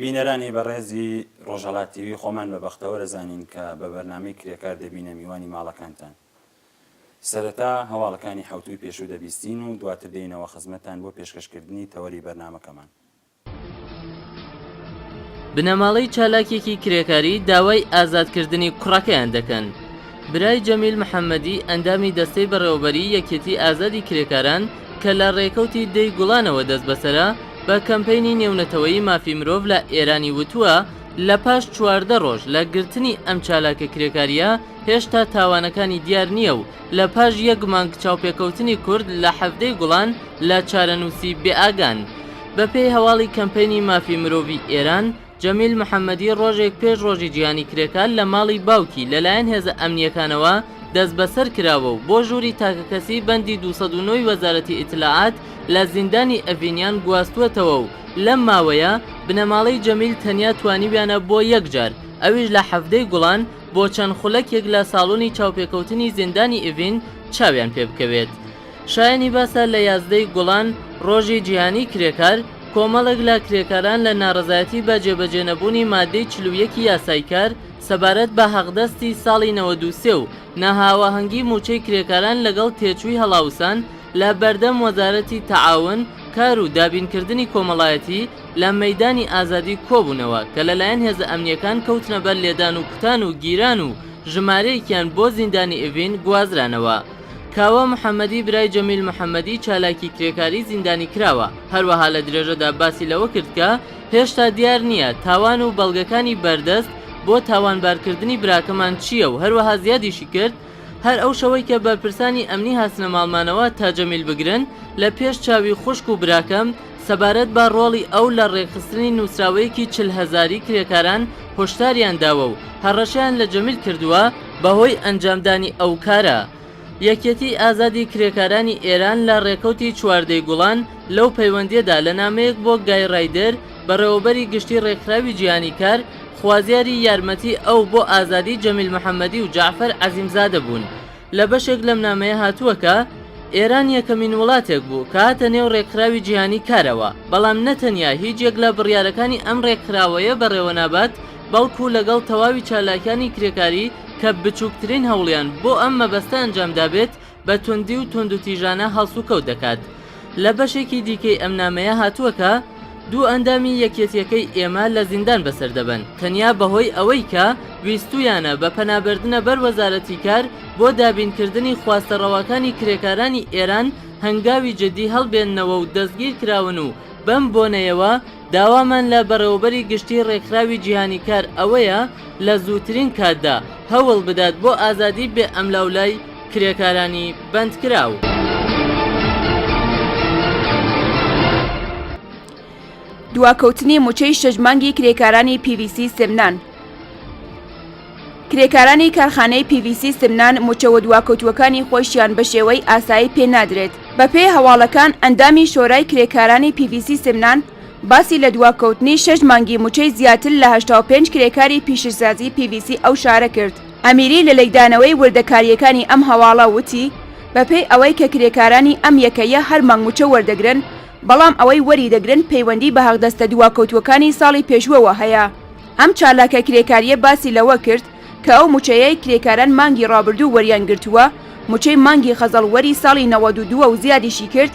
بینەرانی بەڕێزی ڕۆژهەڵات تیوی خۆمان بە بەختەوە دەزانین کە بە بەرنامەی کرێکار دەبینە میوانی ماڵەکانتان. سەرەتا هەواڵەکانی حوتوی پێشوو دەبیستین و دواتر دێنەوە خزمەتان بۆ پێشکەشکردنی تەوەری بەرنامەکەمان. بنەماڵەی چالاکێکی کرێکاری داوای ئازادکردنی کوڕەکەیان دەکەن. برای جەمیل محەممەدی ئەندامی دەستەی بەڕێوەبەری یەکێتی ئازادی کرێکاران کە لە ڕێکەوتی دەی گوڵانەوە دەست بەسەرە بە کەمپەینی نێونەتەوەیی مافی مرۆڤ لە ئێرانی وتووە لە پاش 14 ڕۆژ لە گرتنی ئەم چالاکە کرێکاریە هێشتا تاوانەکانی دیار نییە و لە پاش یەک مانگ چاوپێکەوتنی کورد لە حەفدەی گوڵان لە چارەنووسی بێئاگان. بەپێی هەواڵی کەمپەینی مافی مرۆڤی ئێران، جەمیل محەممەدی ڕۆژێک پێش ڕۆژی جیهانی کرێکار لە ماڵی باوکی لەلایەن هێزە ئەمنیەکانەوە دەست بەسەر کراوە و بۆ ژووری تاکەکەسی بەندی 209 وەزارەتی ئیتلاعات لە زیندانی ئەڤینیان گواستووەتەوە و لەم ماوەیە بنەماڵەی جەمیل تەنیا توانیویانە بۆ یەکجار، ئەویش لە حەفدەی گوڵان بۆ چەند خولەکێک لە ساڵۆنی چاوپێکەوتنی زیندانی ئیڤین چاویان پێ بکەوێت. شایانی باسە لە 11 گوڵان ڕۆژی جیهانی کرێکار، کۆمەڵێک لە کرێکاران لە ناڕەزایەتی بە جێبەجێنەبوونی مادەی 41 یاسایکار سەبارەت بە حەقدەستی ساڵی 93 و نەهاوەهەنگی موچەی کرێکاران لەگەڵ تێچووی هەڵاوسان لە بەردەم وەزارەتی تەعاون کار و دابینکردنی کۆمەڵایەتی لە مەیدانی ئازادی کۆبوونەوە کە لەلایەن هێزە ئەمنیەکان کەوتنە بەر لێدان و کوتان و گیران و ژمارەیەکیان بۆ زیندانی ئیڤین گوازرانەوە. کاوە محەممەدی برای جەمیل محەممەدی چالاکی کرێکاری زیندانی کراوە. هەروەها لە درێژەدا باسی لەوە کرد کە هێشتا دیار نییە تاوان و بەڵگەکانی بەردەست بۆ تاوانبارکردنی براکەمان چییە و هەروەها زیادیشی کرد هەر ئەو شەوەی کە بەرپرسانی ئەمنی هاتنە ماڵمانەوە تا جەمیل بگرن لە پێش چاوی خوشک و براکەم سەبارەت بە ڕۆڵی ئەو لە ڕێکخستنی نووسراوەیەکی 40,000 کرێکاران هۆشداریان داوە و هەڕەشیان لە جەمیل کردووە بەهۆی ئەنجامدانی ئەو کارە. یەکێتی ئازادی کرێکارانی ئێران لە ڕێکەوتی چواردەی گوڵان لەو پەیوەندیەدا لە نامەیەک بۆ گای ڕایدەر بەڕێوەبەری گشتی ڕێکخراوی جیهانی کار خوازیاری یارمەتی ئەو بۆ ئازادی جەمیل محەممەدی و جعفەر عەزیمزادە بوون. لە بەشێک لەم نامەیە هاتووەکە ئێران یەکەمین وڵاتێک بوو کە هاتە نێو ڕێکخراوی جیهانی کارەوە، بەڵام نەتەنیا هیچ یەک لە بڕیارەکانی ئەم ڕێکخراوەیە بەڕێوە نابات، بەڵکو لەگەڵ تەواوی چالاکانی کرێکاری کە بچووکترین هەوڵیان بۆ ئەم مەبەستە ئەنجامدابێت بە توندی و توندوتیژانە هەڵسوکەوت دەکات. لە بەشێکی دیکەی ئەم نامەیە هاتووەکە دوو ئەندامی یەکێتیەکەی ئێمە لە زیندان بەسەر دەبن، تەنیا بەهۆی ئەوەی کە ویستویانە بە پەنابردنە بەر وەزارەتی کار بۆ دابینکردنی خواستەڕەوەکانی کرێکارانی ئێران هەنگاوی جدی هەڵبێننەوە و دەستگیر کراون و بەم بۆنەیەوە داوامان لە بەڕێوەبەری گشتی ڕێکخراوی جیهانی کار ئەوەیە لە زووترین کاتدا هەوڵ بدات بۆ ئازادی بێ ئەملاولای کرێکارانی بەندکراو. دواکەوتنی موچەی شەژمانگی کرێکارانی PVC سمنان. کرێکارانی کارخانەی PVC سمنان موچەوە دواکەوتوەکانی خۆشیان بە شێوەی ئاسایی پێ نادرێت. بەپێی هەواڵەکان ئەندامی شۆرای کرێکارانی PVC سمنان باسی لە دواکەوتنی 6 مانگی موچەی زیاتر لە 85 کرێکاری پیشەسازی PVC ئەو شارە کرد. ئەمیری لە لەیدانەوەی وردەکاریەکانی ئەم هەواڵە وتی بەپێی ئەوەی کە کرێکارانی ئەم یەکەیە هەر مانگ موچە وەردەگرن، بەڵام ئەوەی وەری دەگرن پەیوەندی بە حەقدەستە دواکەوتوەکانی ساڵی پێشووەوە هەیە. ئەم چالاکە کرێکاریە باسی لەوە کرد کە ئەو موچەیەی کرێکاران مانگی ڕابردوو وەریان گرتووە، موچەی مانگی خەزەڵوەری ساڵی 92 و زیادیشی کرد،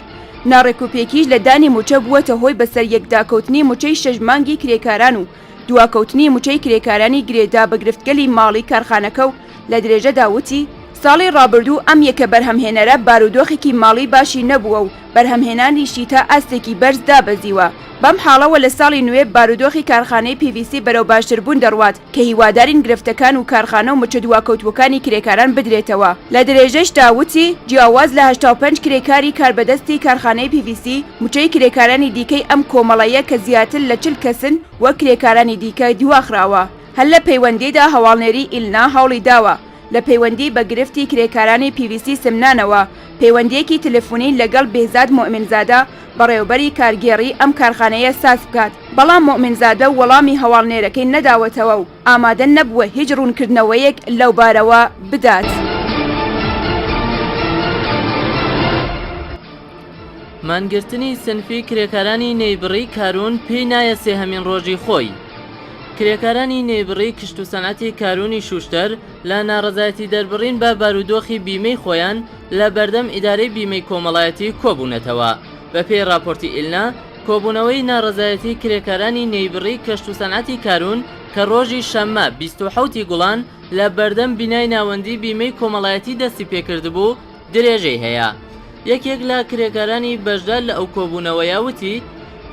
ناڕێکوپێکیش لە دانی موچە بووەتە هۆی بەسەر یەکداکەوتنی موچەی 6 مانگی کرێکاران و دواکەوتنی موچەی کرێکارانی گرێدا بە گرفتگەلی ماڵی کارخانەکە و لە درێژەدا وتی ساڵی ڕابردوو ئەم یەکە بەرهەمهێنەرە بارودۆخێکی ماڵی باشی نەبووە و بەرهەمهێنانیشی تا ئاستێکی بەرز دابەزیوە. بەم حاڵەوە لە ساڵی نوێ بارودۆخی کارخانەی PVC بەرەو باشتربوون دەڕوات کە هیوادارین گرفتەکان و کارخانە و موچە دواکەوتوەکانی کرێکاران بدرێتەوە. لە درێژەشدا وتی جیاواز لە 85 کرێکاری کاربەدەستی کارخانەی PVC موچەی کرێکارانی دیکەی ئەم کۆمەڵەیە کە زیاتر لە 40 کەسن وەک کرێکارانی دیکە دواخراوە. هەر لە پەیوەندیدا هەواڵنێری ئیلنا هەوڵی داوە لە پەیوەندی بە گرفتی کرێکارانی PVC سمنانەوە پەیوەندیەکی تەلەفۆنی لەگەڵ بێزاد مؤمنزادە بەڕێوەبەری کارگێڕی ئەم کارخانەیە ساز بکات، بەڵام مؤمنزادە وەڵامی هەواڵنێرەکەی نەداوەتەوە و ئامادە نەبووە هیچ ڕوونکردنەوەیەک لەو بارەوە بدات. مانگرتنی سنفی کرێکارانی نەیبڕی کارون پێی نایە سێهەمین ڕۆژی خۆی. کرێکارانی نێبڕی کشت و سەنعەتی کارونی شوشتەر لە ناڕەزایەتی دەربڕین بە بارودۆخی بیمەی خۆیان لە بەردەم ئیدارەی بیمەی کۆمەڵایەتی کۆبوونەتەوە. بە پێی راپۆرتی ئیلنا، کۆبوونەوەی ناڕەزایەتی کرێکارانی نەیبڕی کەشت و سەنعەتی کارون کە ڕۆژی شەممە 27 گوڵان لە بەردەم بینای ناوەندی بیمەی کۆمەڵایەتی دەستی پێکردبوو درێژەی هەیە. یەکێک لە کرێکارانی بەشدار لە ئەو کۆبوونەوەیە وتی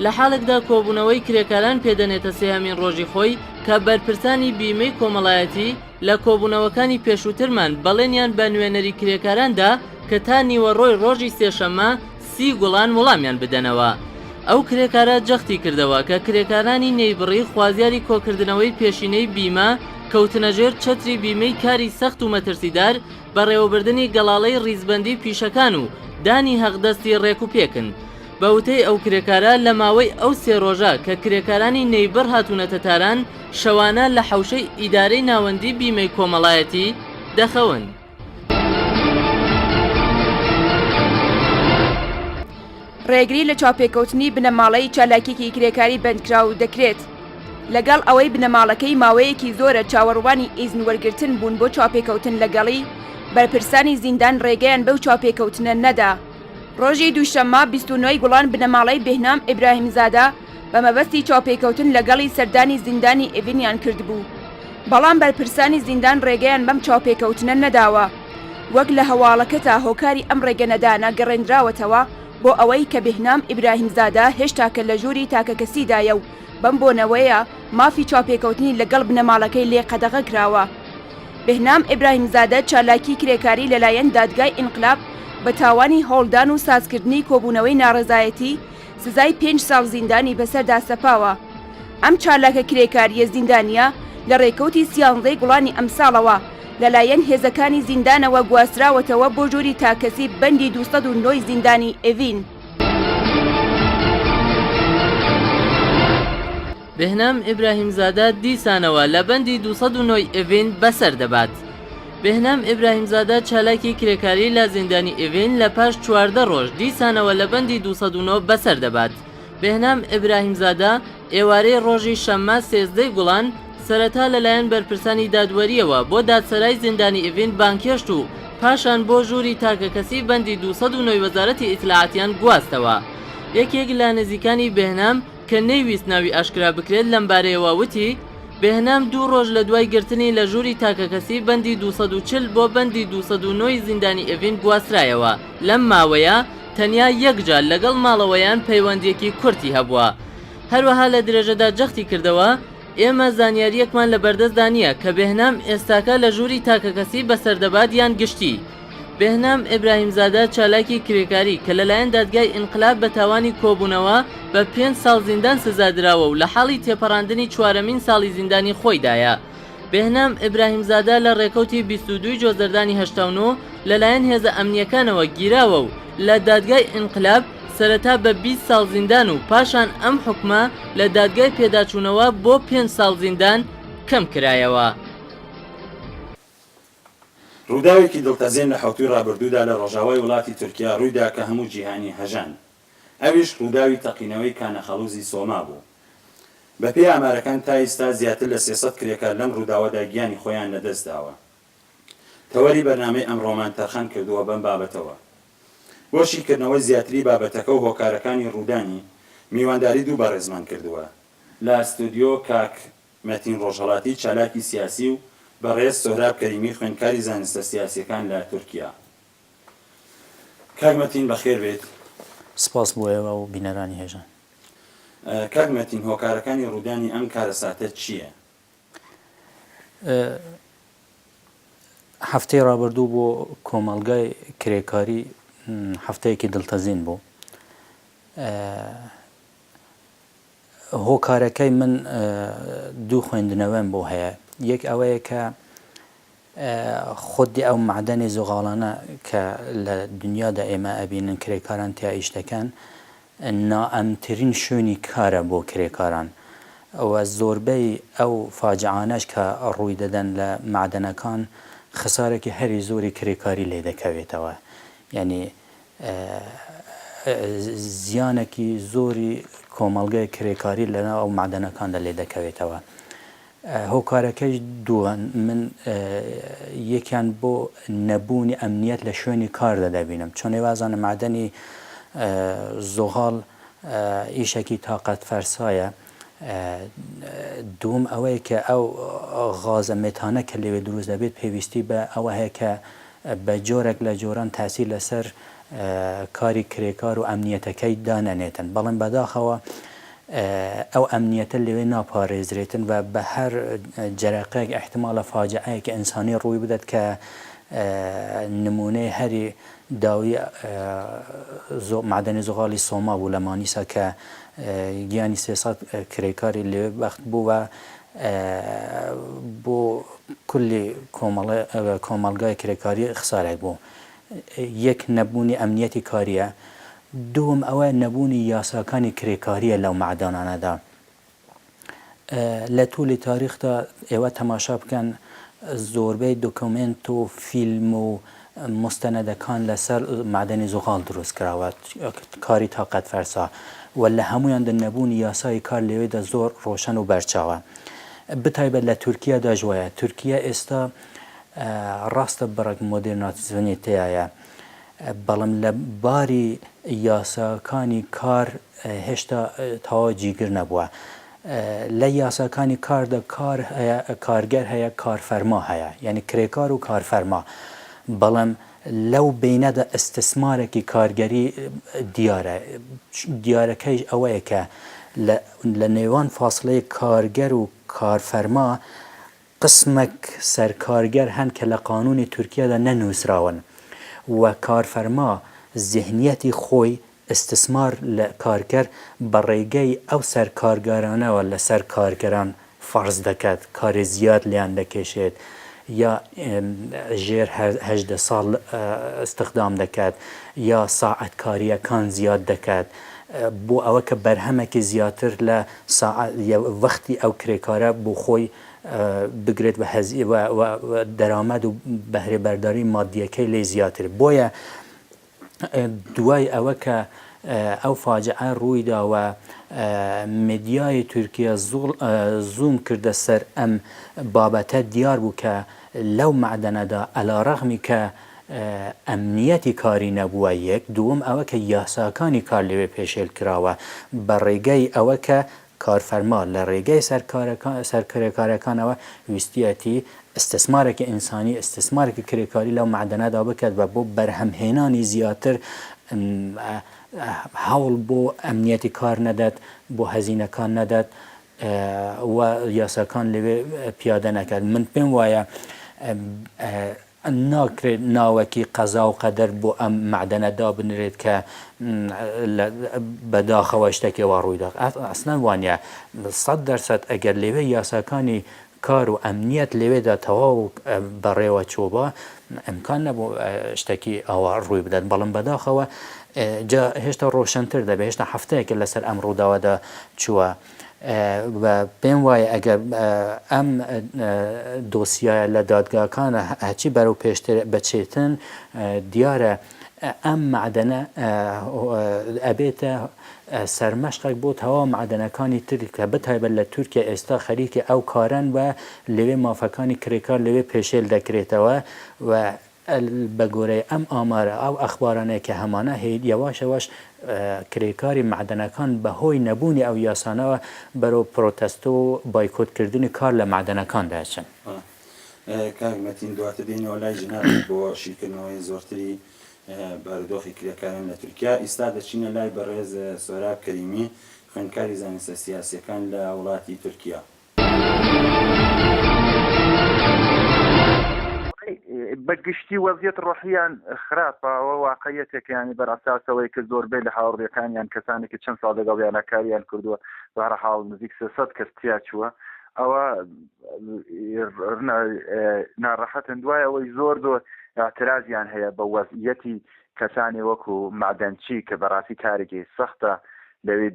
لە حاڵێکدا کۆبوونەوەی کرێکاران پێدەنێتە سێهەمین ڕۆژی خۆی کە بەرپرسانی بیمەی کۆمەڵایەتی لە کۆبوونەوەکانی پێشووترمان بەڵێنیان بە نوێنەری کرێکاراندا کە تا نیوەڕۆی ڕۆژی سێشەممە 30 گوڵان وەڵامیان بدەنەوە. ئەو کرێکارە جەختی کردەوە کە کرێکارانی نەیبڕی خوازیاری کۆکردنەوەی پێشینەی بیمە کەوتنەژێر چەتری بیمەی کاری سەخت و مەترسیدار بە ڕێوەبردننی گەڵاڵەی ڕیزبەندی پیشەکان و دانی هەغدەستی ڕێکوپێکن. بە وتەی ئەو کرێکارە لە ماوەی ئەو سێ ڕۆژە کە کرێکارانی نەیبڕ هاتوونەتە تاران شەوانە لە حەوشەی ئیدارەی ناوەندی بیمەی کۆمەڵایەتی دەخەون. ڕێگری لە چاپێکەوتنی بنەماڵەی چالاکیێکی کرێکاری بەندکراو دەکرێت. لەگەڵ ئەوەی بنەماڵەکەی ماوەیەکی زۆرە چاوەڕوانی ئیزن وەرگرتن بوون بۆ چاپێکەوتن لەگەڵی بەرپرسانی زیندان ڕێگەیان بەو چاپێکەوتنە نەدا. ڕۆژی دووشەممە 29 گوڵان بنەماڵەی بێهنام ئیبراهیمزادە بە مەبەستی چاپێکەوتن لەگەڵی سەردانی زیندانی ئێڤینیان کردبوو. بەڵام بەرپرسانی زیندان ڕێگەیان بەم چاپێکەوتنە نەداوە. وەک لە هەواڵەکە تا هۆکاری ئەم ڕێگەنەدانە گەڕێنراوەتەوە بۆ ئەوەی کە بێهنام ئیبراهیمزادە هێشتا کە لە ژووری تاکەکەسیدایە و بەم بۆنەوەیە مافی چاپێکەوتنی لەگەڵ بنەماڵەکەی لێ قەدەغە کراوە. بێهنام ئیبراهیمزادە چالاکی کرێکاری لەلایەن دادگای ئینقلاب بە تاوانی هەوڵدان و سازکردنی کۆبوونەوەی ناڕەزایەتی سزای 5 ساڵ زیندانی بەسەردا سەپاوە. ئەم چالاکە کرێکاریە زیندانیە لە ڕێکەوتی 13 گوڵانی ئەم ساڵەوە لەلایەن هێزەکانی زیندانەوە گواستراوەتەوە بۆ ژووری تاکەسی بەندی 209 زیندانی ئێڤین. بێهنام ئیبراهیمزادە دیسانەوە لە بەندی 209 ئێڤین بەسەر دەبات. بێهنام ئیبراهیمزادە چالاکی کرێکاری لە زیندانی ئێڤین لە پاش 14 ڕۆژ دیسانەوە لە بەندی 209 بەسەر دەبات. بێهنام ئیبراهیمزادە ئێوارەی ڕۆژی شەممە 13 گوڵان سەرەتا لەلایەن بەرپرسانی دادوەریەوە بۆ دادسەرای زیندانی ئێڤین بانکێشت و پاشان بۆ ژووری تاکەکەسی بەندی 209 وەزارەتی ئیتلاعاتیان گواستەوە. یەکێک لە نزیکانی بێهنام کە نەیویست ناوی ئاشکرا بکرێت لەم بارەیەوە وتی بێهنام 2 ڕۆژ لە دوای گرتنی لە ژووری تاکەکەسی بەندی 240 بۆ بەندی 209 زیندانی ئێڤین گواسترایەوە. لەم ماوەیە تەنیا یەکجار لەگەڵ ماڵەوەیان پەیوەندیەکی کورتی هەبووە. هەروەها لە درێژەدا جەختی کردەوە ئێمە زانیاریەکمان لە بەردەستدا نییە کە بێهنام ئێستاکە لە ژووری تاکەکەسی بەسەردەبات یان گشتی. بێهنام ئیبراهیمزادە چالاکی کرێکاری کە لەلایەن دادگای ئینقلاب بە تاوانی کۆبوونەوە بە 5 ساڵ زیندان سزادراوە و لە حاڵی تێپەڕاندنی 4مین ساڵی زیندانی خۆیدایە. بێهنام ئیبراهیمزادە لە ڕێکەوتی 22 جۆزەردانی 89 لەلایەن هێزە ئەمنیەکانەوە گیراوە و لە دادگای ئینقلاب سەرەتا بە 20 ساڵ زیندان و پاشان ئەم حکومە لە دادگای پێداچوونەوە بۆ 5 ساڵ زیندان کەم کرایەوە. ڕووداوێکی دڵتەزێن لە حوتوی ڕابردوودا لە ڕۆژاوای وڵاتی تورکیا ڕوویدا کە هەموو جیهانی هەژان. ئەویش ڕووداوی تەقینەوەی کانەخەڵوزی سۆما بوو. بەپێی ئامارەکان تا ئێستا زیاتر لە 300 کرێکار لەم ڕووداوەدا گیانی خۆیان لەدەستداوە. تەوەری بەرنامەی ئەمڕۆمان تەرخان کردووە بەم بابەتەوە. وەشیکردنەوەی زیاتری بابەتەکە و هۆکارەکانی ڕوودانی میوانداری دوو بەڕێزمان کردووە. لە ئەستودیۆ کاک مەتین ڕۆژهەڵاتی چالاکی سیاسی و بەڕێز سۆهراب کەریمی خوێندکاری زانستە سیاسیەکان لە تورکیا. کاک مەتین بەخێر بێت. سپاس بۆ ئێوە و بینەرانی هێژان. کاک مەتین هۆکارەکانی ڕوودانی ئەم کارەساتە چییە؟ هەفتەی ڕابردوو بۆ کۆمەڵگای کرێکاری هەفتەیەکی دڵتەزین بوو. هۆکارەکەی من دوو خوێندنەوەم بۆ هەیە. یەک ئەوەیە کە خودی ئەو معدەنی زغاڵانە کە لە دنیادا ئێمە ئەبینن کرێکاران تیا ئیش دەکەن نائەمترین شوێنی کارە بۆ کرێکاران. ئەوە زۆربەی ئەو فاجعانەش کە ڕووی دەدەن لە معدەنەکان خسارێکی هەری زۆری کرێکاری لێ دەکەوێتەوە. یعنی زیانێکی زۆری کۆمەڵگەی کرێکاری لەناو ئەو معدەنەکاندا لێ دەکەوێتەوە. هۆکارەکەش دووە من یەکیان بۆ نەبوونی ئەمنیەت لە شوێنی کاردا دەبینم چۆن وازانە معدەنی زۆغاڵ ئیشێکی تااقەت فەرسایە دوم ئەوەیە کە ئەو غازە مێتانە کە لێوێ دروست دەبێت پێویستی بە ئەوە هەیە کە بە جۆرێک لە جۆران تاسی لەسەر کاری کرێکار و ئەمنیەتەکەی دانەنێتن بەڵام بەداخەوە ئەو ئەمنیەتە لەوێ ناپارێزرێتن و بە هەر جەرەقەیەک احتیمالە فاجعەیەکە ئینسانی ڕووی بدات کە نمونەی هەری داوی معدەنی زغاڵی سۆما بوو لە مانیسا کە گیانی 300 کرێکاری لێ بەخت بوو و بۆ کولی کۆمەڵگای کرێکاری خسارێک بوو یەک نەبوونی ئەمنیەتی کاریە دوم ئەوە نەبوونی یاساکانی کرێکاریە لەو معدانانەدا لە توولی تاریخدا ئێوە تەماشا بکەن زۆربەی دۆکۆمنت و فیلم و مستەنەدەکان لەسەر معدەنی زغاڵ دروست کراوە کاری تااقەت فەرسا و لە هەمویان نەبوونی یاسای کار لەوێدا زۆر ڕۆشن و بەرچاوە بتایبەت لە تورکیادا ژوایە تورکیا ئێستا ڕاستە بەڕێک مۆدرناتیزمی تایە بەڵام لە باری یاساکانی کار هێشتا تەواو جیگر نەبووە لە یاساکانی کاردا کارگەر هەیە کارفەرما هەیە یعنی کرێکار و کارفەرما بەڵام لەو بینەدا ئەستثمارێکی کارگەری دیارەکەی ئەوەیە کە لە نێوان فاصلەی کارگەر و کارفەرما قسمێک سەرکارگەر هەن کە لە قانونی تورکیادا نەنووسراون و کارفەرما زیهنیەتی خۆی استثمار لە کارگەر بە ڕێگەی ئەو سەرکارگەرانەوە لەسەر کارگەران فەرز دەکات کاری زیاد لیان دەکێشێت یا ژێر 18 ساڵ استخدام دەکات یا ساعەت کاریەکان زیاد دەکات بۆ ئەوە کە بەرهەمێکی زیاتر لە وەختی ئەو کرێکارە بۆ خۆی بگرێت بە هەزی و دەرامەد و بەهرەبەرداری مادیەکەی لێ زیاتر بۆیە دوای ئەوە کە ئەو فاجعە ڕوویداوە مدیای تورکیا زووم کردە سەر ئەم بابەتە دیار بوو کە لەو معدەنەدا ئەلاڕەغمی کە ئەمنیەتی کاری نەبووە یەک دووەم ئەوە کە یاساکانی کار لەوێ پێشێل کراوە بە ڕێگەی ئەوە کە کارفەرما لە ڕێگەی سەرکارەکانەوە ویستیەتی استثمارێکی ئینسانی استثمارێکی کرێکاری لەو معدەنەدا بکات بە بۆ بەرهەمهێنانی زیاتر هەوڵ بۆ ئەمنیەتی کار نەدات بۆ هەزینەکان نەدات و یاساکان لەوێ پیادە نەکات من پێم وایە ناکرێت ناوەکی قەزا و قەدەر بۆ ئەم معدەنەدا بنرێت کە بەداخەوە شتێکەوە ڕوویدا ئەسنان وانە 100% ئەگەر لەوێ یاساکانی کار و ئەمنیەت لەوێدا تەواو بەڕێوە چۆبە ئەمکان نەبوو شتێکی ئەوە ڕووی بدات بەڵام بەداخەوە جا هێشتا ڕۆشنتر دەبێت هێشتا هەفتەیەکە لەسەر ئەم ڕووداوەدا چووە پێم وایە ئەگەر ئەم دۆسیایە لە دادگاکانە هەچی بەرەو پێشتر بچێتن دیارە ئەم معدەنە ئەبێتە سەرمەشقێک بۆ تەواو معدەنەکانی تری کە بتایبەت لە تورکیا ئێستا خەریکی ئەو کارن و لەوێ مافەکانی کرێکار لەوێ پێشێل دەکرێتەوە و بە گۆرەی ئەم ئامارە ئەو ئەخبارانەیە کە هەمانە هەیە یەواشەوەش کرێکاری معدەنەکان بە هۆی نەبوونی ئەو یاسانەوە بەرەو پرۆتەست و بایکۆتکردنی کار لە معدەنەکان دەچن کاگمەتین دواتر دێنەوە لای ژنار بۆ شیکردنەوەی زۆرتری بارودۆخی کرێکاران لە تورکیا ئێستا دەچینە لای بەڕێز سۆراب کەریمی خوێندکاری زانستە سیاسیەکان لە وڵاتی تورکیا بەگشتی وەزیەت ڕۆحیان خراپەوە واقعیەتێکیانی بەرئاساسەوەی کە زۆربەی لە هاوڕێکانیان کەسانێکی چەند ساڵ لەگەڵ یانەکاریان کردووە بەهەرحاڵ نزیک 300 کەس تیا چووە ئەوە ناڕەحەتن دوای ئەوەی زۆر اعترازیان هەیە بە وەزعیەتی کەسانی وەکو معدەنچی کە بەڕاستی کارێکی سەختە لەوێ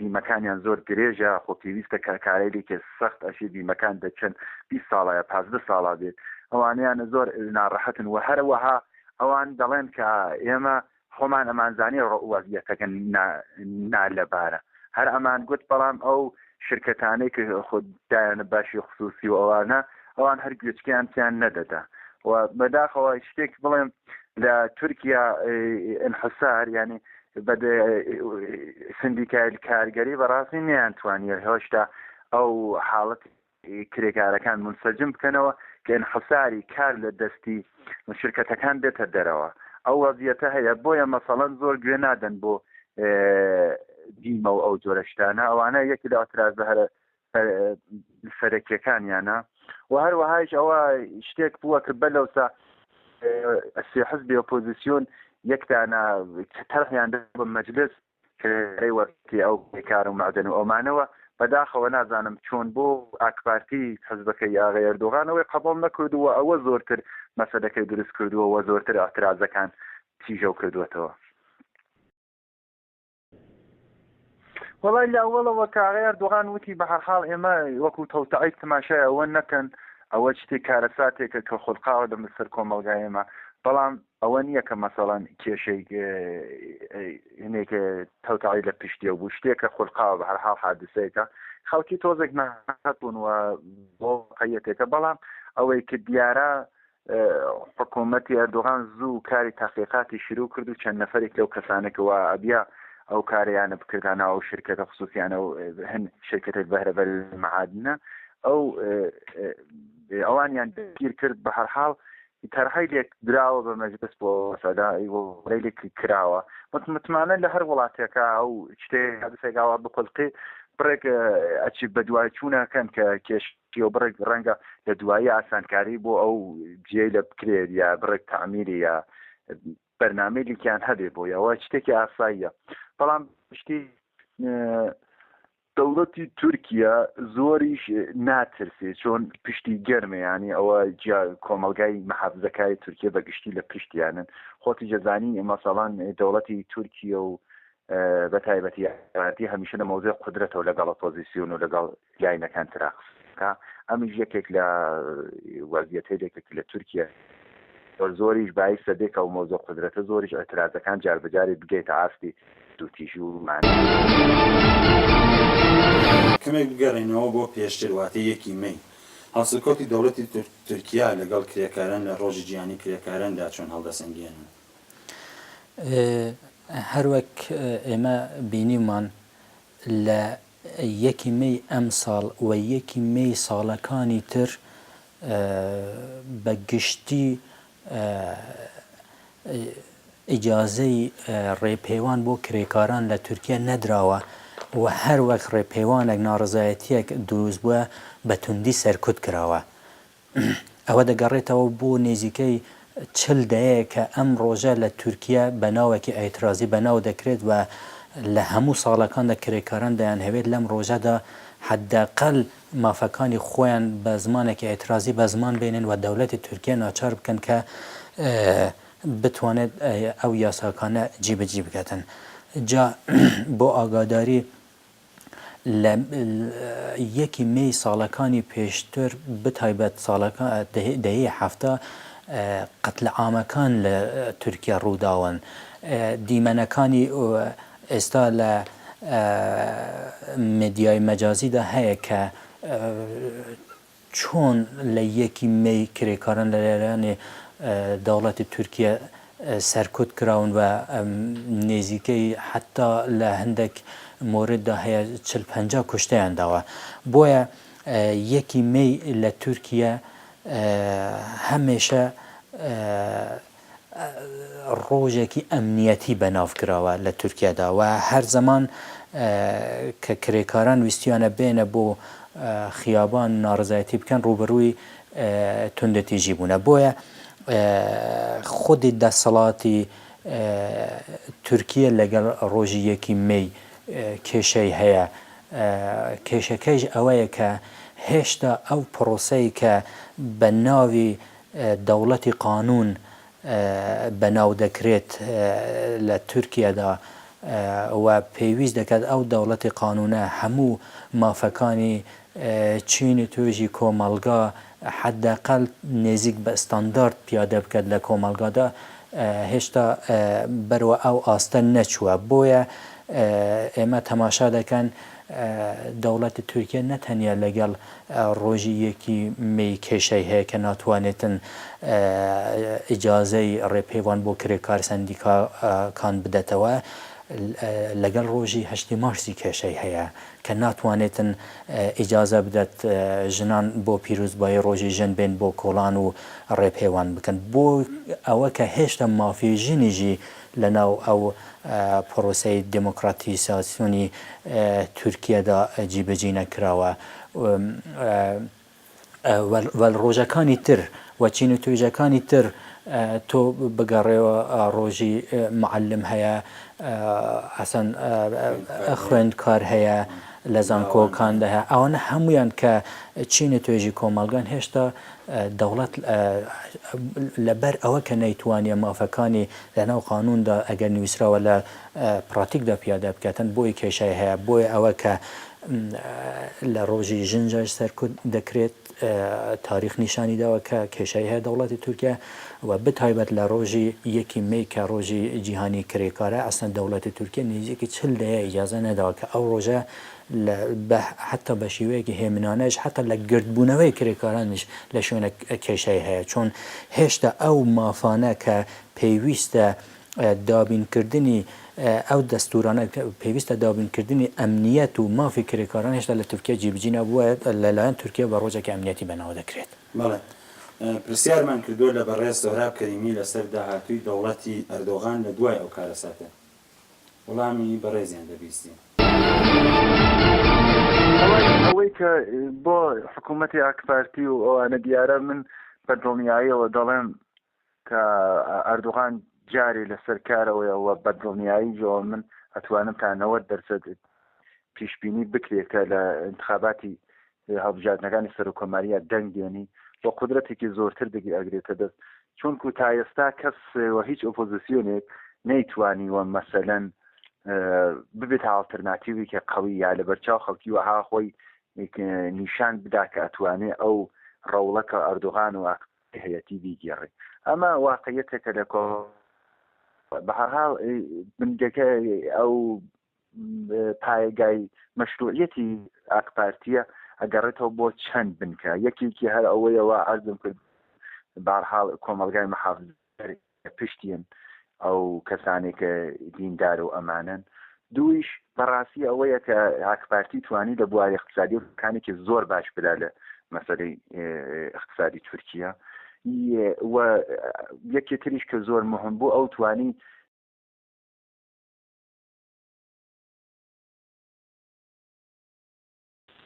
بیمەکانیان زۆر درێژە خۆ پێویستە کارێکی سەخت ئەشی بیمەکان دەچەند 20 ساڵە 15 ساڵا بێت ئەوانیان زۆر ناڕەحەتن و هەروەها ئەوان دەڵێن کە ئێمە خۆمان ئەمانزانی وەزعیەتەکە نالەبارە هەر ئەمان گوت بەڵام ئەو شرکتانەی کە خوددایانە باشی خصوصی و ئەوانە ئەوان هەر گوێچکیانیان نەدەدا و بەداخەوە شتێک بڵێم لە تورکیا انحسار ینی بە سندیکای کارگەری بەڕاستی نەیانتوانیە هێشتا ئەو حاڵەت کرێکارەکان منسەجم بکەنەوە کە انحساری کار لە دەستی شرکەتەکان بێتە دەرەوە ئەو وەزیەتە هەیە بۆیە مەسەڵەن زۆر گوێ نادەن بۆ دیمە و ئەو جۆرە شتانە ئەوانە یەکی لە ئەتراز هەرە سەرەکیەکانیانە و هەروەهاش ئەوە شتێک بووە کە بەلەوسا سێ حزبی ئۆپۆزیسیۆن یەکدانە تەرخیان بە مەجلس کەی وەرتی ئەو کار و معدن و ئەومانەوە بەداخەوە نازانم چۆن بۆ ئاکپارتی حزبەکەی ئاغای ئەردۆغانەوەی قبول نەکردووە ئەوە زۆرتر مەسەلەکەی دروست کردووە زۆرتر ئاعترازەکان تیژە و کردوێتەوە وڵای لە ئەوڵەوە کە ئاغای ئەردۆغان وتی بە هەر حاڵ ئێمە وەکو تەوتەعید تەماشای ئەوە نەکەن ئەوە شتێک کارەساتێکە کە خودقاوە لە مستەر کۆمەلگای ئێمە بەڵام ئەوە نییە کە مەسەڵەن کێشەی هینێکە تەوتەعید لە پشتیە بوو شتێکە خودقاوە بە هەر حاڵ حادثەیەکە خەڵکی تۆزێک ناهات بوون و بۆ قەیەتێکە بەڵام ئەوەی کە دیارە حکوومەتی ئەردۆغان زوو کاری تاقیقاتی شروع کرد و چەند نەفەرێک لەو کەسانێکەوە ئەبیا ئەو کاریانە بکردانە ئەو شرکەتە خصوصیانە و هەن شرکەتێک بەهرەبەر معادنە ئەو ئەوانیان گیر کرد بە هەر حاڵ تەرحەی لێک دراوە بە مەجلس بۆ سەداڕێلێک کراوە متمانە لە هەر وڵاتێکە ئەو شتێ حادثێکاوە بقلقی بڕێک ئەچی بە دوای چوونەکەن کە کێشی و بڕێک ڕەنگە لە دوایی ئاسانکاری بۆ ئەو جێ لە بکرێت یا بڕێک تعمیری یا بەرنامەیەکیان هەبێ بۆ ئەوە شتێکی ئاساییە بەڵام پشتی دەوڵەتی تورکیا زۆریش ناترسێ چۆن پشتی گەرمە ینی ئەوە کۆمەلگای مەحافزەکاری تورکیا بەگشتی لە پشتیانن خۆتی جەزانی مەسەڵان دەوڵەتی تورکیا و بە تایبەتی هەمیشە لە مەوزێ قودرەتەوە لەگەڵ ئۆپۆزیسیۆن و لەگەڵ لایەنەکان تراقسکە ئەمیش یەکێک لە وەزیەتێکێک لە تورکیا زۆریش باعث سەدێکە و مەوزە قودرەتە زۆریش ئەترازەکان جاربەجاری بگەیتە ئاستی دووتیژی و کەمێک بگەڕێنەوە بۆ پێشتر واتە یەکی مەی هەڵسوکەوتی دەوڵەتی تورکیا لەگەڵ کرێکاران لە ڕۆژی جیهانی کرێکاراندا چۆن هەڵدەسەنگێنن هەروەک ئێمە بینیمان لە یەکی مەی ئەم ساڵ و یەکی مەی ساڵەکانی تر بە گشتی ئیجازەی ڕێپێوان بۆ کرێکاران لە تورکیا نەدراوە و هەر وەک ڕێپێوانێک ناڕزایەتیەک دروست بووە بە توندی سەرکوت کراوە ئەوە دەگەڕێتەوە بۆ نێزیکەی 40 دقەیە کە ئەم ڕۆژە لە تورکیا بەناوێکی ئایترازی بەناو دەکرێت و لە هەموو ساڵەکاندا کرێکاران دەیان هەوێت لەم ڕۆژەدا حداقل مافەکانی خۆیان بە زمانێکی ئایترازی بە زمان بێنن و دەوڵەتی تورکیا ناچار بکەن کە بتوانێت ئەو یاساکانە جیبەجی بکاتن جا بۆ ئاگاداری لە یەکی مەی ساڵەکانی پێشتر بتایبەت دەهەیە هەفتە قەتلە عامەکان لە تورکیا ڕووداون دیمەنەکانی ئێستا لە مێدیای مەجازیدا هەیە کە چۆن لە یەکی مەی کرێکاران لە لایەنی دەوڵەتی تورکیا سەرکوت کراون و نێزیکەی حتا لە هەندێک مورددا هەیە 40-50 کوشتەیان داوە بۆیە یەکی مەی لە تورکیا هەمیشە ڕۆژێکی ئەمنیەتی بەناوکراوە لە تورکیادا و هەر زەمان کە کرێکاران ویستیانە بێنە بۆ خیابان ناڕزایەتی بکەن ڕوبەڕووی توندەتیژی بوونە بۆیە خودی دەسەڵاتی تورکیا لەگەڵ ڕۆژی یەکی مەی کێشەی هەیە کێشەکەیش ئەوەیە کە هێشتا ئەو پرۆسەی کە بە ناوی دەوڵەتی قانون بەناو دەکرێت لە تورکیادا و پێویست دەکات ئەو دەوڵەتی قانونە هەموو مافەکانی چینی توێژی کۆمەلگا حداقل نێزیک بە ستاندارد پیادە بکات لە کۆمەلگادا هێشتا بەرەوە ئەو ئاستە نەچووە بۆیە ئێمە تەماشا دەکەن دەوڵەتی تورکیا نەتەنیا لەگەڵ ڕۆژی یەکی مەی کێشەی هەیە کە ناتوانێتن ئیجازەی ڕێپێوان بۆ کرێکار سەندیکاکان بدەتەوە لەگەڵ ڕۆژی هەشتی مارسی کێشەی هەیە کە ناتوانێتن ئیجازە بدەت ژنان بۆ پیرۆزبایی ڕۆژی ژن بێن بۆ کۆڵان و ڕێپێوان بکەن بۆ ئەوە کە هێشتا مافی ژنیژی لەناو ئەو پرۆسەی دموکراتیساسیۆنی تورکیادا جیبەجی نەکراوە ڕۆژەکانی تر و چین و توێژەکانی تر تۆ بگەڕێەوە ڕۆژی معلم هەیە ئەسەن خوێندکار هەیە لە زانکۆکاندا هەیە ئەوانە هەمویان کە چینە توێژی کۆمەلگان هێشتا دەوڵەت لەبەر ئەوە کە نەیتوانێ مافەکانی لەناو قانوندا ئەگەر نووسراوە لە پراتیکدا پیادە بکاتن بۆی کێشای هەیە بۆی ئەوە کە لە ڕۆژی ژنجش سەرکوت دەکرێت تاریخ نیشانی داوە کە کێشای هەیە دەوڵەتی تورکیا و بتایبەت لە ڕۆژی یەکی مەی کە ڕۆژی جیهانی کرێکارە ئەسن دەوڵەتی تورکیا نزیەکی چل دەیە ئیجازە نەداوە کە ئەو ڕۆژە حتا بە شێوەیەکی هێمنانەش حتا لە گردبوونەوەی کرێکارانش لە شوێنە کێشەی هەیە چۆن هێشتا ئەو مافانە کە پێویستە دابینکردنی ئەو دەستورانە پێویستە دابینکردنی ئەمنیەت و مافی کرێکاران هێشتا لە تورکیا جیبجینە بووە لەلایەن تورکیا بە ڕۆژێکی ئەمنیەتی بەناو دەکرێت. بەڵێ پرسیارمان کردووە لە بەڕێز سۆهراب کەریمی لەسەر داهاتووی دەوڵەتی ئەردۆغان لە دوای ئەو کارەساتە وەڵامی بەڕێزیان دەبیستین. ئەوەی کە بۆ حکوومەتی ئاکپارتی و ئەوانە دیارە من بەدڵنیاییەوە دەڵێم کە ئەردوغان جارێ لەسەر کارەوەیەوە بەدڵنیاییەوە من ئەتوانم تا 90% پیشبینی بکرێت کە لە انتخاباتی هەڵبژاردنەکانی سەر و کۆماریە دەنگ دێنی بۆ قودرەتێکی زۆرتر ئەگرێتە دەست چونکو تا ئێستا کەس و هیچ ئۆپۆزیسیۆنێک نەیتوانی وە مەسەلەن ببێت ئالتەرناتیوی کە قەوی یا لە بەرچاو خەڵکی وەها خۆی نیشان بدا کە ئەتوانێت ئەو ڕەوڵەکە ئەردوغان و هەیەتی بیگێڕێ ئەمە واقعیەتێکە لە بەهەرحاڵ بنگەکە ئەو پایگای مەشروعیەتی ئاکپارتیە ئەگەڕێتەوە بۆ چەند بنکە یەکێکی هەر ئەوەیەوە ئەرزم کرد بەهەرحاڵ کۆمەلگای مەحافز پشتیان ئەو کەسانێکە دیندار و ئەمانن دویش بەڕاستی ئەوەیە کە ئاکپارتی توانی لە بواری اقتصادی و کانێکی زۆر باش بدا لە مەسەلەی اقتصادی تورکیا و یەکێ تریش کە زۆر مهم بوو ئەو توانی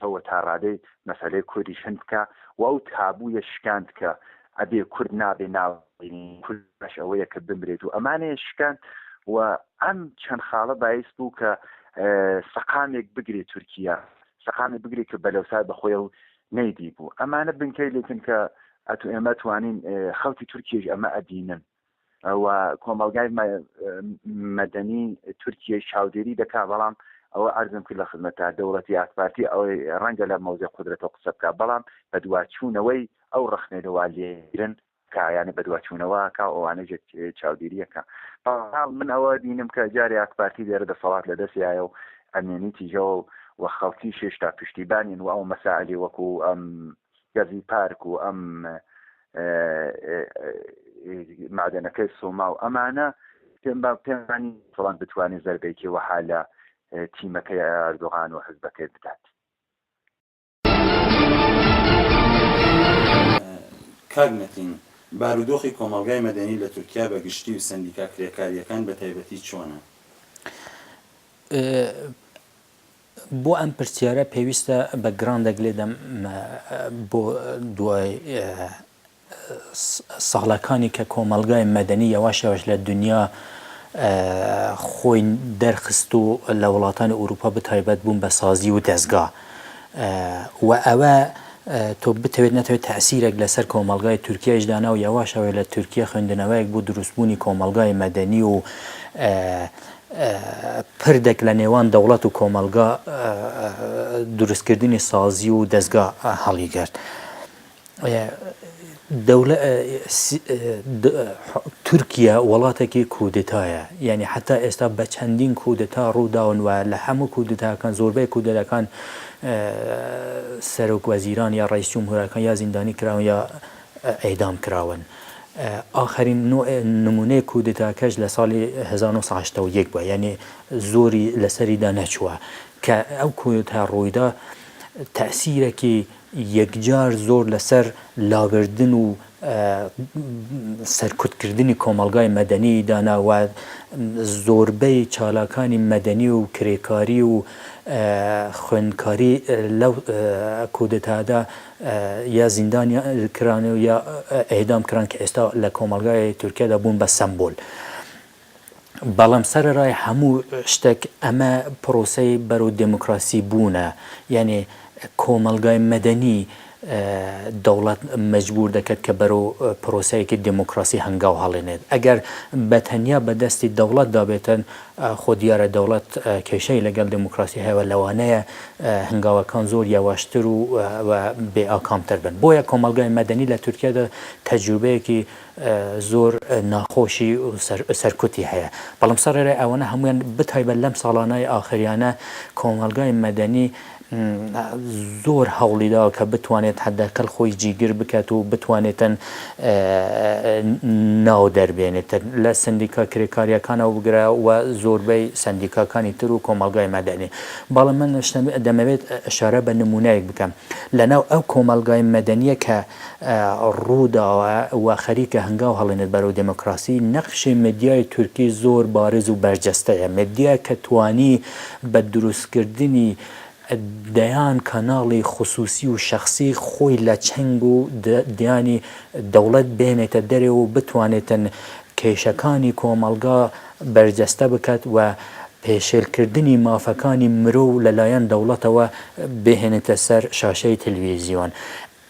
ئەوە تا ڕادەی مەسەلەی کوردی هەند بکە و ئەو تابوویە شکاند کە ئەبێ کورد نابێ ناوڵینی کورد باش ئەوەیە کە بمرێت و ئەمانەیە شکاند و ئەم چەند خاڵە باعث بوو کە سەقامێک بگرێت تورکیا سەقامێک بگرێت کە بەلەوسا بەخۆی و نەیدی بوو ئەمانە بنکەی لێتن کە ئێمە توانین خەڵکی تورکیش ئەمە ئەبینن و کۆمەلگای مەدەنی تورکیای چاودێری دەکا بەڵام ئەوە ئەرزم کرد لە خزمەتە دەوڵەتی ئاکپارتی ئەوەی ڕەنگە لە مەوزەی قودرەتەوە قسە بکە بەڵام بە دوواچوونەوەی ئەو ڕخنێنەوە لێرن کایانە بە دوواچوونەوە کا ئەوانە چاودێریەکە من ئەوە بینم کە جارێ ئاکپارتی لێرە دەسەڵات لە دەستیایە و ئەمێنی تیژەوە و خەڵکی شێشتا پشتیبانین و ئەو مەسائلی وەکو ئەم گەزی پارک و ئەم معدەنەکەی سۆما و ئەمانە پێمانی فڵان بتوانێت زەربەیەکی وەها لە تیمەکەی ئەردوغان و حزبەکەی بدات. کاگنەتین بارودۆخی کۆمەلگای مەدەنی لە تورکیا بە گشتی و سەندیکا کرێکاریەکان بە تایبەتی چۆنە؟ بۆ ئەم پرسیارە پێویستە بە گران دەگلێدەم بۆ دوای ساڵەکانی کە کۆمەلگای مەدەنی یەواش یەواش لە دنیا خۆی دەرخست و لە وڵاتانی ئوروپا بتایبەت بوون بە سازی و دەستگا و ئەوە تۆ بتەوێت نەتەوێت تەسیرێک لەسەر کۆمەلگای تورکیاش دانا و یەواشەوەی لە تورکیا خوێندنەوەیەک بۆ دروستبوونی کۆمەلگای مەدەنی و پردێک لە نێوان دەوڵەت و کۆمەلگا دروستکردنی سازی و دەستگا هەڵیگرت تورکیا وڵاتێکی کودتایە یعنی حتا ئێستا بە چەندین کودتا ڕووداون و لە هەموو کودتاکان زۆربەی کودتەکان سەرۆک وەزیران یا ڕئیس جمهورەکان یا زیندانی کراون یا ئەیدام کراون. آخرین نمونەی کودتاکەش لە ساڵی 1981 بووە یعنی زۆری لەسەریدا نەچووە کە ئەو کودتا ڕوویدا تەسیرێکی یەکجار زۆر لەسەر لاگردن و سەرکوتکردنی کۆمەڵگای مەدەنی داناوە زۆربەی چالاکانی مەدەنی و کرێکاری و خوێندکاری لەو کودتادا یا زیندانی کران و یا ئەیدام کران کە ئێستا لە کۆمەڵگای تورکیادا بوون بە سەمبۆل. بەڵام سەرەڕای هەموو شتێک ئەمە پرۆسەی بەرەو دموکراسی بوونە یعنی کۆمەڵگای مەدەنی دەوڵەت مەجبور دەکات کە بەرەو پرۆسەیەکی دموکراسی هەنگاو هەڵێنێت. ئەگەر بەتەنیا بەدەستی دەوڵەت دابێتن خۆ دیارە دەوڵەت کێشەی لەگەڵ دموکراسی هەیە لەوانەیە هەنگاوەکان زۆر یاواشتر و بێ ئاکامتر بن. بۆیە کۆمەڵگای مەدەنی لە تورکیادا تەجروبەیەکی زۆر ناخۆشی و سەرکوتی هەیە. بەڵام سەرەڕای ئەوانە هەمویان بتایبەت لەم ساڵانەی ئاخریانە کۆمەڵگای مەدەنی زۆر هەوڵیدا کە بتوانێت حداقل خۆی جیگر بکات و بتوانێتن ناو دەربێنێت لە سندیکا کرێکاریەکانەوە بگرە و زۆربەی سندیکاکانی تر و کۆمەڵگای مەدەنی. بەڵام من دەمەوێت ئەشارە بە نمونەیەک بکەم لەناو ئەو کۆمەڵگای مەدەنیە کە ڕووداوە و خەریکە هەنگاو هەڵێنێت بەرەو دموکراسی نەخشی مدیای تورکی زۆر بارز و بەرجەستەیە. مدیا کە توانی بە دروستکردنی دەیان کەناڵی خصوصی و شخصی خۆی لە چەنگ و دیانی دەوڵەت بێنێتە دەرێ و بتوانێتن کێشەکانی کۆمەڵگا بەرجەستە بکات و پێشێلکردنی مافەکانی مرۆ لەلایەن دەوڵەتەوە بهێنێتە سەر شاشەی تەلەڤیزیۆن.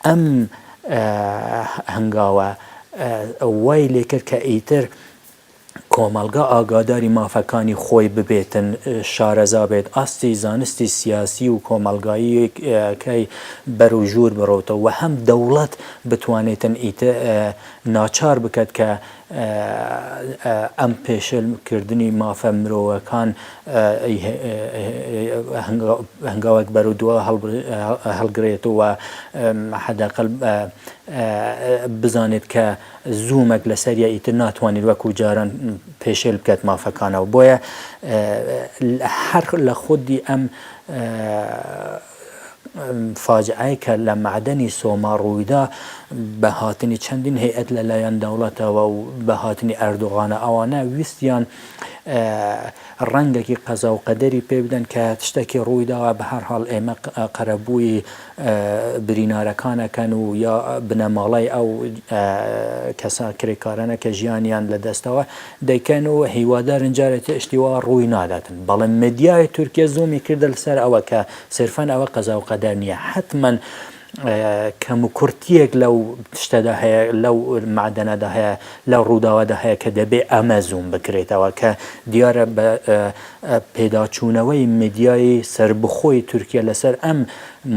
ئەم هەنگاوە وای لێکرد کە ئیتر کۆمەڵگا ئاگاداری مافەکانی خۆی ببێتن شارەزا بێت ئاستی زانستی سیاسی و کۆمەڵگاییەکەی بەرەو ژوور بڕۆتەوە و هەم دەوڵەت بتوانێتن ئیتر ناچار بکات کە ئەم پێشێلکردنی مافە مرۆڤەکان هەنگاوێک بەرەو دووە هەڵگرێتەوە حداقل بزانێت کە زوومێک لەسەریە ئیتر ناتوانێت وەکو جاران پێشێل بکات مافەکانەوە. بۆیە هەر لە خودی ئەم فاجعەیە کە لە معدەنی سۆما ڕوویدا بە هاتنی چەندین هەیئەت لەلایەن دەوڵەتەوە و بە هاتنی ئەردوغانە ئەوانە ویستیان ڕەنگێکی قەزا و قەدەری پێ بدەن کە شتێکی ڕوویداوە بە هەر حاڵ ئێمە قەرەبووی برینارەکانەکەن و یا بنەماڵای ئەو کەسا کرێکارانە کە ژیانیان لە دەستەوە دەیکەن و هیوادارن جارێتی شتیوا ڕووی ناداتن. بەڵام مدیای تورکیا زۆمی کردە لەسەر ئەوە کە سرفەن ئەوە قەزا و قەدەر نییە. حتمما کەم و کورتیەک لەو شتەدا هەیە لەو معدەنەدا هەیە لەو ڕووداوەدا هەیە کە دەبێ ئەمە زوم بکرێتەوە کە دیارە بە پێداچوونەوەی مدیای سربخۆی تورکیا لەسەر ئەم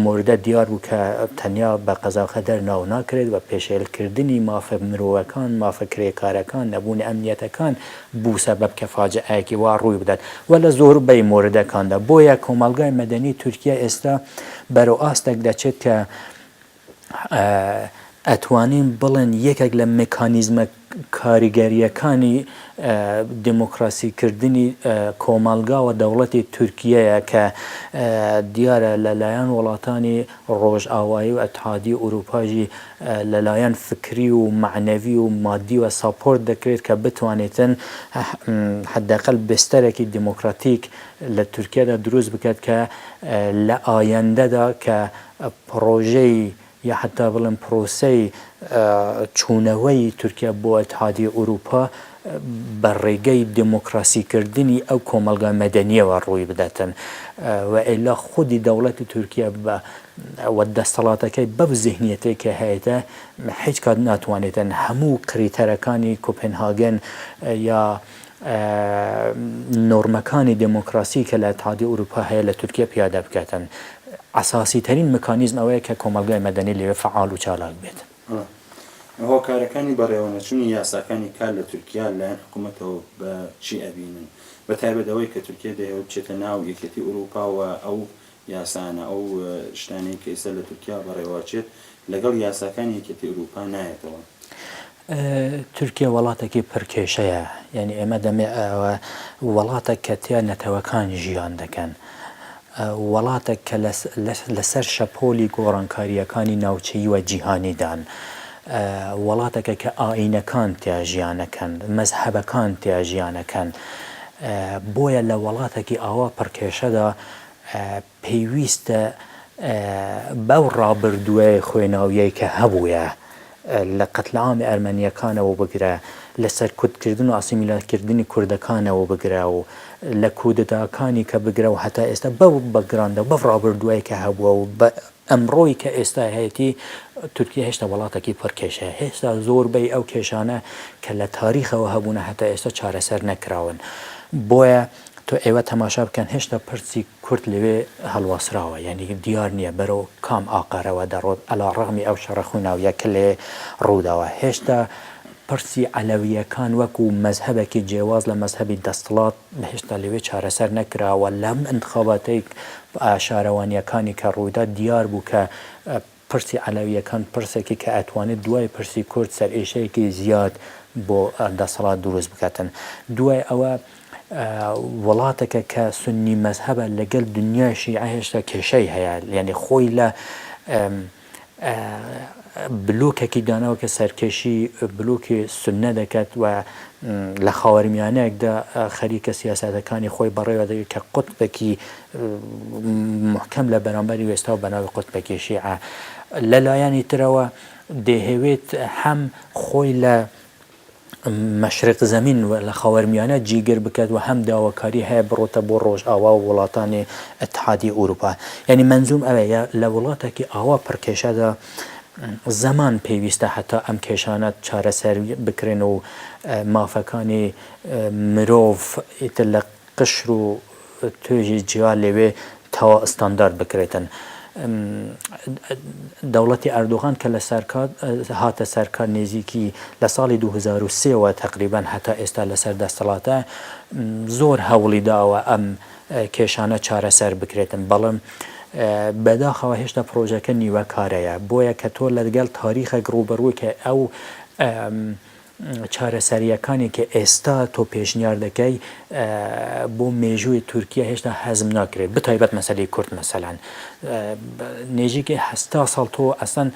موردە دیار بوو کە تەنیا بە قەزا و قەدەر ناو ناکرێت و پێشێلکردنی مافە مرۆڤەکان مافە کرێکارەکان نەبوونی ئەمنیەتەکان بوو سەبەب کە فاجعەیەکی وا ڕووی بدات و لە زۆربەی موردەکاندا. بۆیە کۆمەڵگای مەدەنی تورکیا ئێستا بەرەو ئاستێک دەچێت کە ئەتوانین بڵێن یەکێک لە مێکانیزمە کاریگەریەکانی دموکراسیکردنی کۆمەڵگا و دەوڵەتی تورکیەیە کە دیارە لەلایەن وڵاتانی ڕۆژئاوایی و ئەتحادی ئوروپاژی لەلایەن فکری و معنەوی و مادی و ساپۆرت دەکرێت کە بتوانێتن حداقل بستەرێکی دموکراتیک لە تورکیادا دروست بکات کە لە ئایندەدا کە پرۆژەی یا حتا بڵێن پرۆسەی چوونەوەی تورکیا بۆ ئەتحادی ئوروپا بە ڕێگەی دموکراسیکردنی ئەو کۆمەڵگا مەدەنیەوە ڕووی بداتن و ئێلا خودی دەوڵەتی تورکیا بە و دەسەڵاتەکەی بەو زیهنیەتەی کە هەیەتە هیچ کات ناتوانێتن هەموو کریتەرەکانی کۆپنهاگن یا نۆرمەکانی دموکراسی کە لە ئەتحادی ئوروپا هەیە لە تورکیا پیادە بکاتن. ئەساسی ترین مکانیزم ئەوەیە کە کۆمەڵگای مەدەنی لێوێ فعال و چالاک بێت. هۆکارەکانی بەڕێوەنەچوونی یاساکانی کار لە تورکیا لایەن حکوومەتەوە بە چی ئەبینن بە تایبەتەوەی کە تورکیا دەیەوێت بچێتە ناو یەکێتی ئوروپاوە ئەو یاسانە ئەو شتانەی کە ئێستا لە تورکیا بەڕێوەچێت لەگەڵ یاساکانی یەکێتی ئوروپا نایەتەوە. تورکیا وڵاتێکی پڕکێشەیە، یعنی ئێمە دەمێ وڵاتە کە تیا نەتەوەکانی ژیان دەکەن، وڵاتێک کە لەسەر شەپۆلی گۆڕانکاریەکانی ناوچەیی وە جیهانیدان، وڵاتێکە کە ئاینەکان تیا ژیانەکەن، مەزهەبەکان تیا ژیانەکەن. بۆیە لە وڵاتێکی ئاوا پڕکێشەدا پێویستە بەو ڕابردووەی خوێناویەی کە هەبووە لە قەتلعامی ئەرمەنیەکانەوە بگرە، لە سەرکوتکردن و ئاسیمیلاتکردنی کوردەکانەوە بگرە و لە کودتاکانی کە بگرە و هەتا ئێستا بەو بەگراندا بەو ڕابردووەی کە هەبووە و بە ئەمڕۆی کە ئێستا هەیەی تورکیا هێشتا وڵاتێکی پڕکێشەیە، هێشتا زۆربەی ئەو کێشانە کە لە تاریخەوە هەبوونە هەتا ئێستا چارەسەر نەکراون. بۆیە تۆ ئێوە تەماشا بکەن هێشتا پرسی کورد لەوێ هەڵواسراوە، یعنی دیار نییە بەرەو کام ئاقارەوە دەڕۆت ئەلاڕەغمی ئەو شەڕەخووناویە کە لێ ڕووداوە. هێشتا پرسی عەلەویەکان وەکو مەزهەبێکی جێواز لە مەزهەبی دەسەڵات هێشتا لەوێ چارەسەر نەکراوە. لەم انتخاباتەی شارەوانیەکانی کە ڕوویدا دیار بوو کە پرسی عەلەویەکان پرسێکی کە ئەتوانێت دوای پرسی کورد سەرئێشەیەکی زیاد بۆ دەسەڵات دروست بکاتن. دوای ئەوە وڵاتێکە کە سنی مەزهەبە لەگەڵ دنیای شیعە هێشتا کێشەی هەیە، یعنی خۆی لە بلوکێکی داناوە کە سەرکێشی بلوکی سنە دەکات و لە خاوەرمیانەیەکدا خەریکە سیاسەتەکانی خۆی بەڕێوە دەگرێت کە قوتبێکی محکەم لە بەرامبەری وێستا و بەناوی قوتبێکی شیعە. لەلایەنی ترەوە دەیەوێت هەم خۆی لە مەشرق زەمین لە خاوەرمیانە جیگر بکات و هەم داواکاری هەیە بڕۆتە بۆ ڕۆژئاوا و وڵاتانی ئەتحادی ئوروپا. یعنی منزوم ئەوەیە لە وڵاتێکی ئاوا پڕکێشەدا زەمان پێویستە هەتا ئەم کێشانە چارەسەر بکرێن و مافەکانی مرۆڤ ئیتر لە قشر و توێژی جیا لەوێ تەوا ئەستاندارد بکرێتن. دەوڵەتی ئەردۆغان کە لە هاتە سەرکار نێزیکی لە ساڵی 2003ەوە تقریبان هەتا ئێستا لەسەر دەسەڵاتە زۆر هەوڵی داوە ئەم کێشانە چارەسەر بکرێتن، بەڵام بەداخەوە هێشتا پرۆژەکە نیوە کارەیە. بۆیە کە تۆ لەگەڵ تاریخێک ڕوبەڕووی کە ئەو چارەسەریەکانی کە ئێستا تۆ پێشنیار دەکەی بۆ مێژووی تورکیا هێشتا حەزم ناکرێت، بتایبەت مەسەلەی کورد مەسەلەن نێژیکی 80 ساڵ تۆ ئەسەن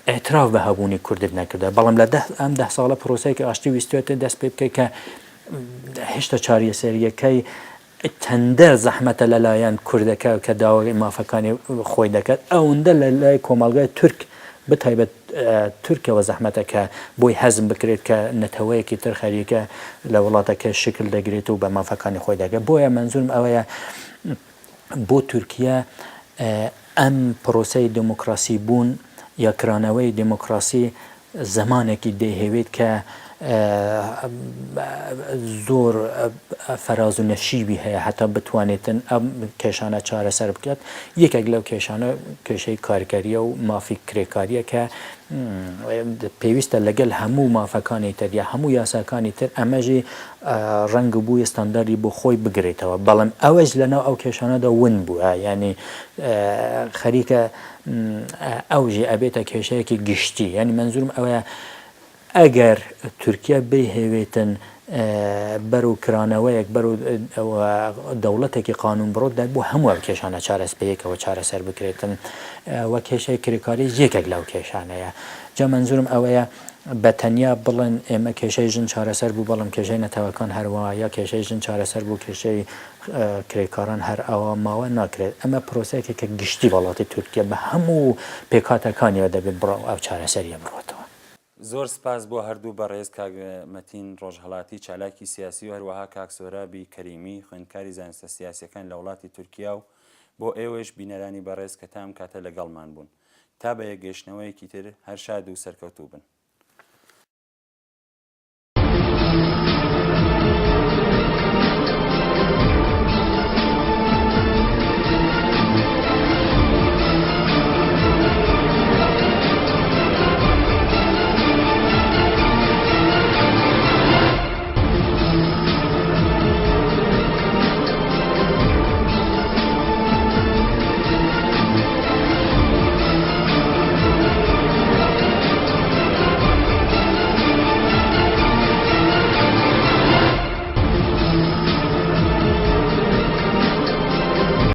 ئێتراف بە هەبوونی کوردت نەکردە، بەڵام لە ئەم 10 ساڵە پرۆسەیەکی ئاشتی ویستێتە دەست پێ بکەیت کە هێشتا چارەسەریەکەی تەندە زەحمەتە لەلایەن کوردەکە کە داوای مافەکانی خۆی دەکات، ئەوەندە لە لای کۆمەڵگای تورک بتایبەت تورکەوە زەحمەتە کە بۆی حەزم بکرێت کە نەتەوەیەکی تر خەریکە لە وڵاتەکە شکل دەگرێت و بە مافەکانی خۆی دەگەێت. بۆیە منزورم ئەوەیە بۆ تورکیا ئەم پرۆسەی دموکراسی بوون یا کرانەوەی دموکراسی زەمانێکی دەیهەوێت کە زۆر فەراز و نەشیبی هەیە هەتا بتوانێتن ئەم کێشانە چارەسەر بکات. یەکێک لەو کێشانە کێشەی کارگەریە و مافی کرێکاریە کە پێویستە لەگەڵ هەموو مافەکانی تر یا هەموو یاساکانی تر ئەمەژی ڕەنگ بووی ستانداردی بۆ خۆی بگرێتەوە، بەڵام ئەوەش لەناو ئەو کێشانەدا ون بووە، ینی خەریکە ئەوژی ئەبێتە کێشەیەکی گشتی. ینی منزورم ئەوەیە ئەگەر تورکیا بهێوێتن بەرەو کرانەوەیەک بەرەو دەوڵەتێکی قانون بڕۆدا بۆ هەموو ئەو کێشانە چارەسپەیەکەوە چارەسەر بکرێتن وە کێشەی کرێکاری یەکێک لەو کێشانەیە. جا منزورم ئەوەیە بە تەنیا بڵێن ئێمە کێشەی ژن چارەسەر بوو بەڵام کێشەی نەتەوەکان هەروە یا کێشەی ژن چارەسەر بوو کێشەی کرێکاران هەر ئەوە ماوە ناکرێت. ئەمە پرۆسەیەکە کە گشتی وڵاتی تورکیا بە هەموو پێکاتەکانیەوە دەبێت بڕۆ ئەو چارەسەریە بڕۆتەوە. زۆر سپاس بۆ هەردوو بەڕێز کاک مەتین ڕۆژهەڵاتی چالاکی سیاسی و هەروەها کاک سۆرابی کەریمی خوێندکاری زانستە سیاسیەکان لە وڵاتی تورکیا و بۆ ئێوەش بینەرانی بەڕێز کە تام کاتە لەگەڵمان بوون. تا بە یەکگەشتنەوەیەکی تر هەر شاد و سەرکەوتوو بن.